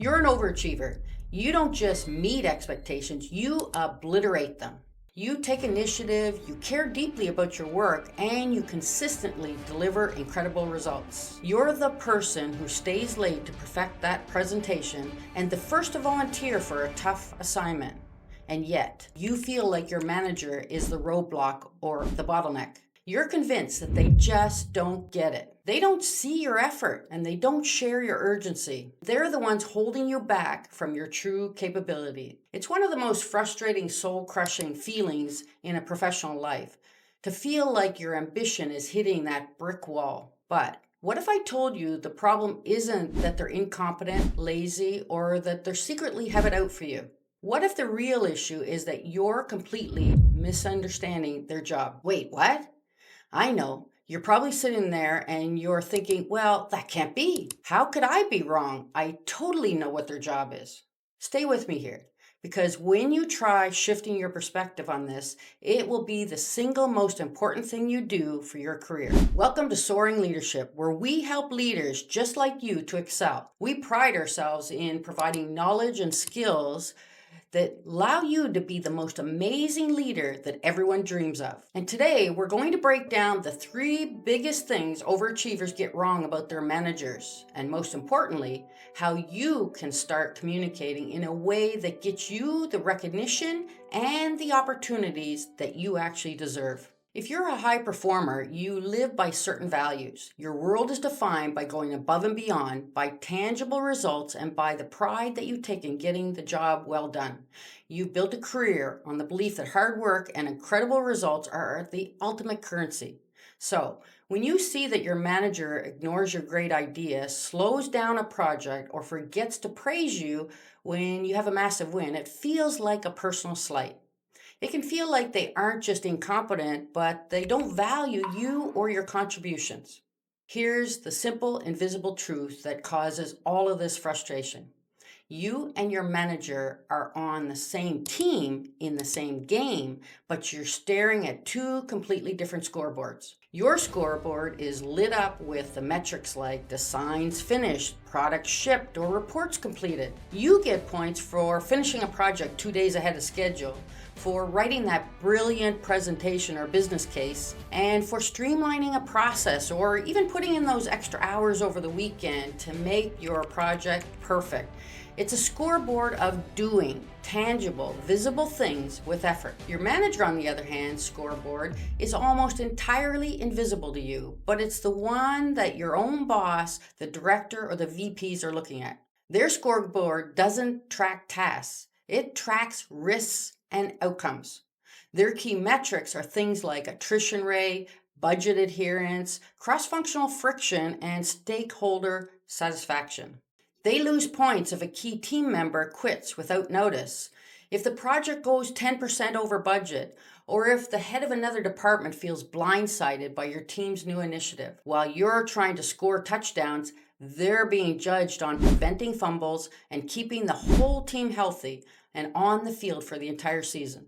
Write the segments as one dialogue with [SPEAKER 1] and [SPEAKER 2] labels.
[SPEAKER 1] You're an overachiever. You don't just meet expectations, you obliterate them. You take initiative, you care deeply about your work, and you consistently deliver incredible results. You're the person who stays late to perfect that presentation and the first to volunteer for a tough assignment. And yet, you feel like your manager is the roadblock or the bottleneck. You're convinced that they just don't get it. They don't see your effort and they don't share your urgency. They're the ones holding you back from your true capability. It's one of the most frustrating, soul-crushing feelings in a professional life, to feel like your ambition is hitting that brick wall. But what if I told you the problem isn't that they're incompetent, lazy, or that they're secretly have it out for you? What if the real issue is that you're completely misunderstanding their job? Wait, what? I know. You're probably sitting there and you're thinking, well, that can't be. How could I be wrong? I totally know what their job is. Stay with me here, because when you try shifting your perspective on this, it will be the single most important thing you do for your career. Welcome to Soaring Leadership, where we help leaders just like you to excel. We pride ourselves in providing knowledge and skills that allow you to be the most amazing leader that everyone dreams of. And today we're going to break down the 3 biggest things overachievers get wrong about their managers, and most importantly, how you can start communicating in a way that gets you the recognition and the opportunities that you actually deserve. If you're a high performer, you live by certain values. Your world is defined by going above and beyond, by tangible results, and by the pride that you take in getting the job well done. You've built a career on the belief that hard work and incredible results are the ultimate currency. So, when you see that your manager ignores your great idea, slows down a project, or forgets to praise you when you have a massive win, it feels like a personal slight. It can feel like they aren't just incompetent, but they don't value you or your contributions. Here's the simple, invisible truth that causes all of this frustration. You and your manager are on the same team in the same game, but you're staring at 2 completely different scoreboards. Your scoreboard is lit up with the metrics like designs finished, products shipped, or reports completed. You get points for finishing a project 2 days ahead of schedule, for writing that brilliant presentation or business case, and for streamlining a process or even putting in those extra hours over the weekend to make your project perfect. It's a scoreboard of doing tangible, visible things with effort. Your manager, on the other hand, scoreboard is almost entirely invisible to you, but it's the one that your own boss, the director, or the VPs are looking at. Their scoreboard doesn't track tasks, it tracks risks and outcomes. Their key metrics are things like attrition rate, budget adherence, cross-functional friction, and stakeholder satisfaction. They lose points if a key team member quits without notice, if the project goes 10% over budget, or if the head of another department feels blindsided by your team's new initiative. While you're trying to score touchdowns, they're being judged on preventing fumbles and keeping the whole team healthy and on the field for the entire season.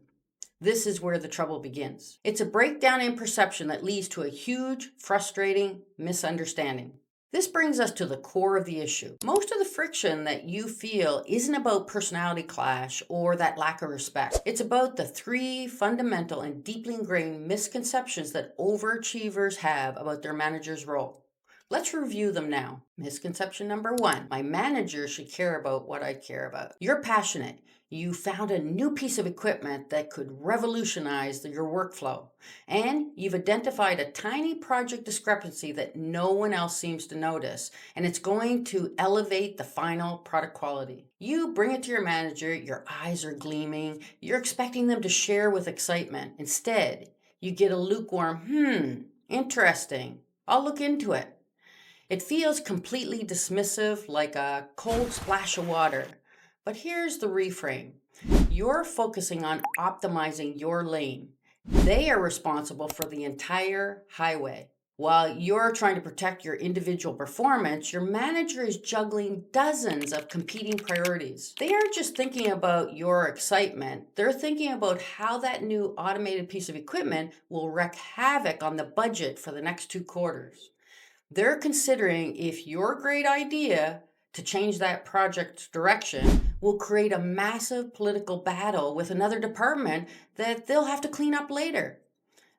[SPEAKER 1] This is where the trouble begins. It's a breakdown in perception that leads to a huge, frustrating misunderstanding. This brings us to the core of the issue. Most of the friction that you feel isn't about personality clash or that lack of respect. It's about the 3 fundamental and deeply ingrained misconceptions that overachievers have about their manager's role. Let's review them now. Misconception number 1. My manager should care about what I care about. You're passionate. You found a new piece of equipment that could revolutionize your workflow. And you've identified a tiny project discrepancy that no one else seems to notice. And it's going to elevate the final product quality. You bring it to your manager, your eyes are gleaming. You're expecting them to share with excitement. Instead, you get a lukewarm, interesting. I'll look into it. It feels completely dismissive, like a cold splash of water. But here's the reframe. You're focusing on optimizing your lane. They are responsible for the entire highway. While you're trying to protect your individual performance, your manager is juggling dozens of competing priorities. They aren't just thinking about your excitement. They're thinking about how that new automated piece of equipment will wreak havoc on the budget for the next 2 quarters. They're considering if your great idea to change that project's direction will create a massive political battle with another department that they'll have to clean up later.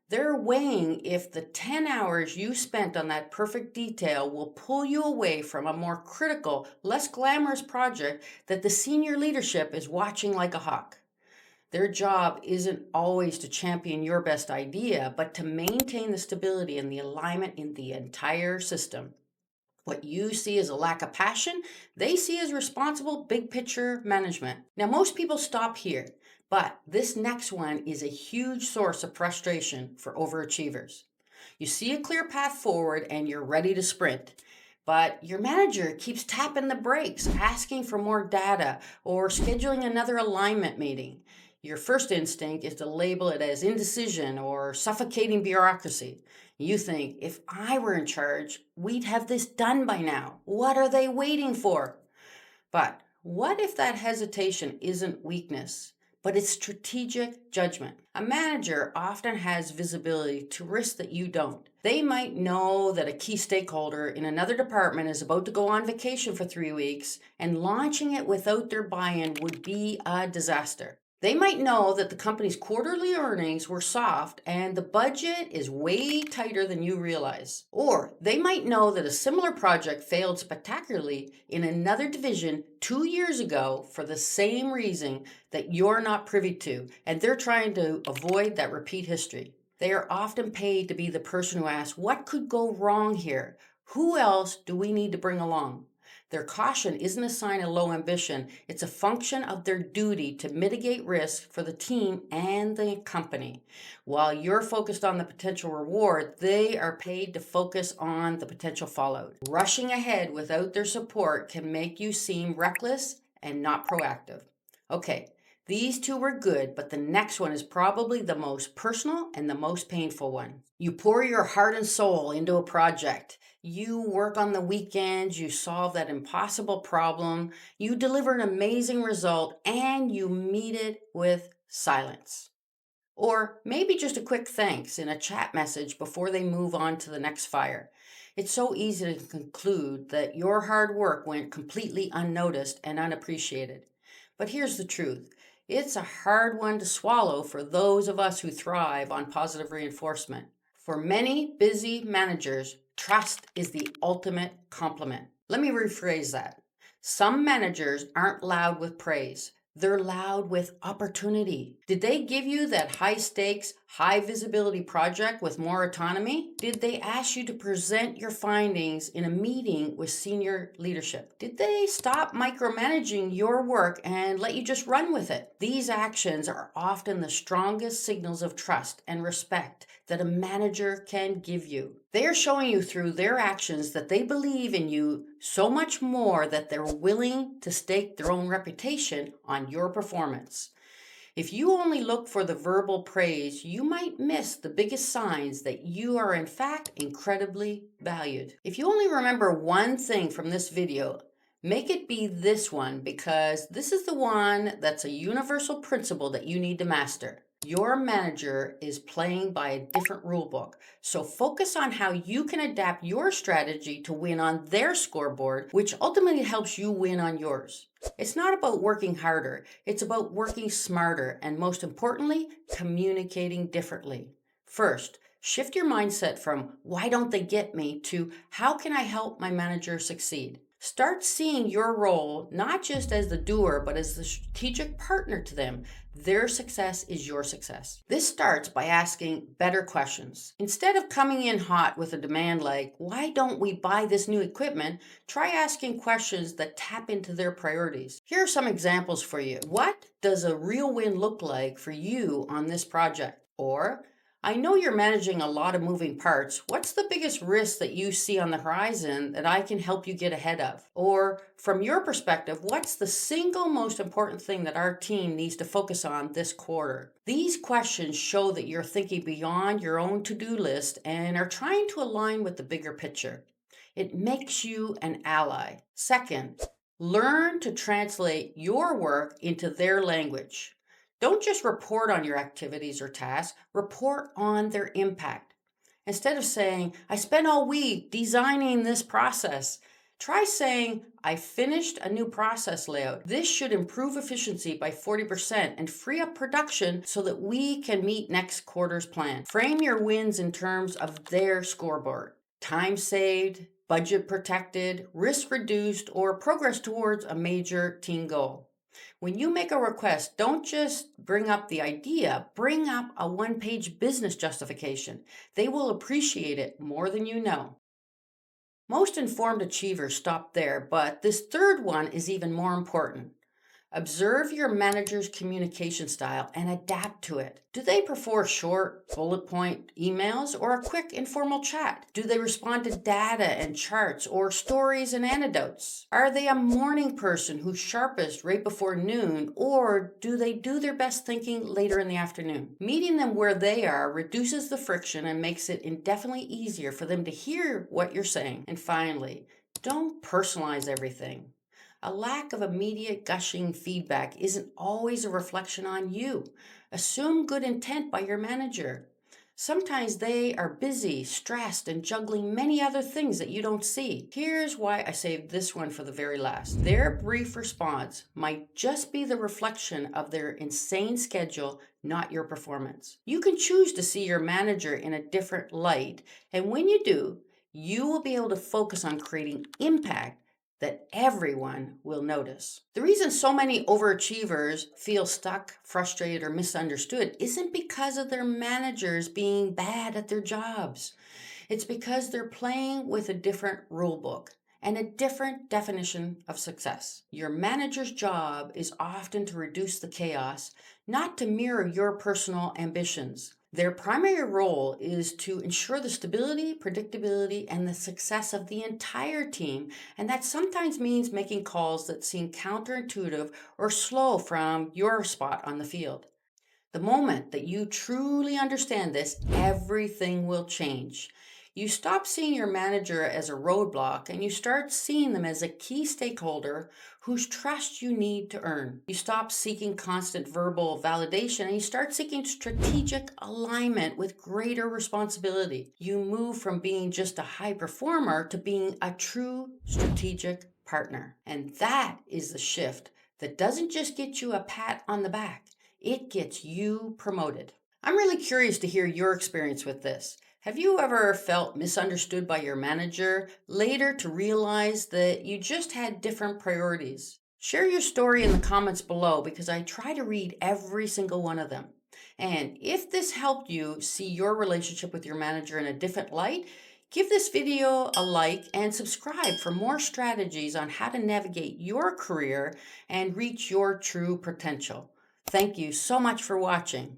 [SPEAKER 1] They're weighing if the 10 hours you spent on that perfect detail will pull you away from a more critical, less glamorous project that the senior leadership is watching like a hawk. Their job isn't always to champion your best idea, but to maintain the stability and the alignment in the entire system. What you see as a lack of passion, they see as responsible big picture management. Now, most people stop here, but this next one is a huge source of frustration for overachievers. You see a clear path forward and you're ready to sprint, but your manager keeps tapping the brakes, asking for more data or scheduling another alignment meeting. Your first instinct is to label it as indecision or suffocating bureaucracy. You think, if I were in charge, we'd have this done by now. What are they waiting for? But what if that hesitation isn't weakness, but it's strategic judgment? A manager often has visibility to risks that you don't. They might know that a key stakeholder in another department is about to go on vacation for 3 weeks, and launching it without their buy-in would be a disaster. They might know that the company's quarterly earnings were soft and the budget is way tighter than you realize. Or they might know that a similar project failed spectacularly in another division 2 years ago for the same reason that you're not privy to, and they're trying to avoid that repeat history. They are often paid to be the person who asks, what could go wrong here? Who else do we need to bring along? Their caution isn't a sign of low ambition, it's a function of their duty to mitigate risk for the team and the company. While you're focused on the potential reward, they are paid to focus on the potential fallout. Rushing ahead without their support can make you seem reckless and not proactive. Okay, these two were good, but the next one is probably the most personal and the most painful one. You pour your heart and soul into a project. You work on the weekends, you solve that impossible problem, you deliver an amazing result, and you meet it with silence. Or maybe just a quick thanks in a chat message before they move on to the next fire. It's so easy to conclude that your hard work went completely unnoticed and unappreciated. But here's the truth. It's a hard one to swallow for those of us who thrive on positive reinforcement. For many busy managers, trust is the ultimate compliment. Let me rephrase that. Some managers aren't loud with praise. They're loud with opportunity. Did they give you that high stakes, high visibility project with more autonomy? Did they ask you to present your findings in a meeting with senior leadership? Did they stop micromanaging your work and let you just run with it? These actions are often the strongest signals of trust and respect that a manager can give you. They are showing you through their actions that they believe in you so much more that they're willing to stake their own reputation on your performance. If you only look for the verbal praise, you might miss the biggest signs that you are in fact incredibly valued. If you only remember one thing from this video, make it be this one, because this is the one that's a universal principle that you need to master. Your manager is playing by a different rule book, so focus on how you can adapt your strategy to win on their scoreboard, which ultimately helps you win on yours. It's not about working harder, it's about working smarter, and most importantly, communicating differently. First, shift your mindset from why don't they get me to how can I help my manager succeed? Start seeing your role not just as the doer, but as the strategic partner to them. Their success is your success. This starts by asking better questions. Instead of coming in hot with a demand like, why don't we buy this new equipment? Try asking questions that tap into their priorities. Here are some examples for you. What does a real win look like for you on this project? Or, I know you're managing a lot of moving parts. What's the biggest risk that you see on the horizon that I can help you get ahead of? Or from your perspective, what's the single most important thing that our team needs to focus on this quarter? These questions show that you're thinking beyond your own to-do list and are trying to align with the bigger picture. It makes you an ally. Second, learn to translate your work into their language. Don't just report on your activities or tasks, report on their impact. Instead of saying, I spent all week designing this process, Try saying, I finished a new process layout. This should improve efficiency by 40% and free up production so that we can meet next quarter's plan. Frame your wins in terms of their scoreboard. Time saved, budget protected, risk reduced, or progress towards a major team goal. When you make a request, don't just bring up the idea, bring up a one-page business justification. They will appreciate it more than you know. Most informed achievers stop there, but this third one is even more important. Observe your manager's communication style and adapt to it. Do they prefer short, bullet point emails or a quick, informal chat? Do they respond to data and charts or stories and anecdotes? Are they a morning person who's sharpest right before noon, or do they do their best thinking later in the afternoon? Meeting them where they are reduces the friction and makes it indefinitely easier for them to hear what you're saying. And finally, don't personalize everything. A lack of immediate gushing feedback isn't always a reflection on you. Assume good intent by your manager. Sometimes they are busy, stressed, and juggling many other things that you don't see. Here's why I saved this one for the very last. Their brief response might just be the reflection of their insane schedule, not your performance. You can choose to see your manager in a different light, and when you do, you will be able to focus on creating impact that everyone will notice. The reason so many overachievers feel stuck, frustrated, or misunderstood isn't because of their managers being bad at their jobs. It's because they're playing with a different rule book and a different definition of success. Your manager's job is often to reduce the chaos, not to mirror your personal ambitions. Their primary role is to ensure the stability, predictability, and the success of the entire team, and that sometimes means making calls that seem counterintuitive or slow from your spot on the field. The moment that you truly understand this, everything will change. You stop seeing your manager as a roadblock and you start seeing them as a key stakeholder whose trust you need to earn. You stop seeking constant verbal validation and you start seeking strategic alignment with greater responsibility. You move from being just a high performer to being a true strategic partner. And that is the shift that doesn't just get you a pat on the back. It gets you promoted. I'm really curious to hear your experience with this. Have you ever felt misunderstood by your manager, later to realize that you just had different priorities? Share your story in the comments below because I try to read every single one of them. And if this helped you see your relationship with your manager in a different light, give this video a like and subscribe for more strategies on how to navigate your career and reach your true potential. Thank you so much for watching.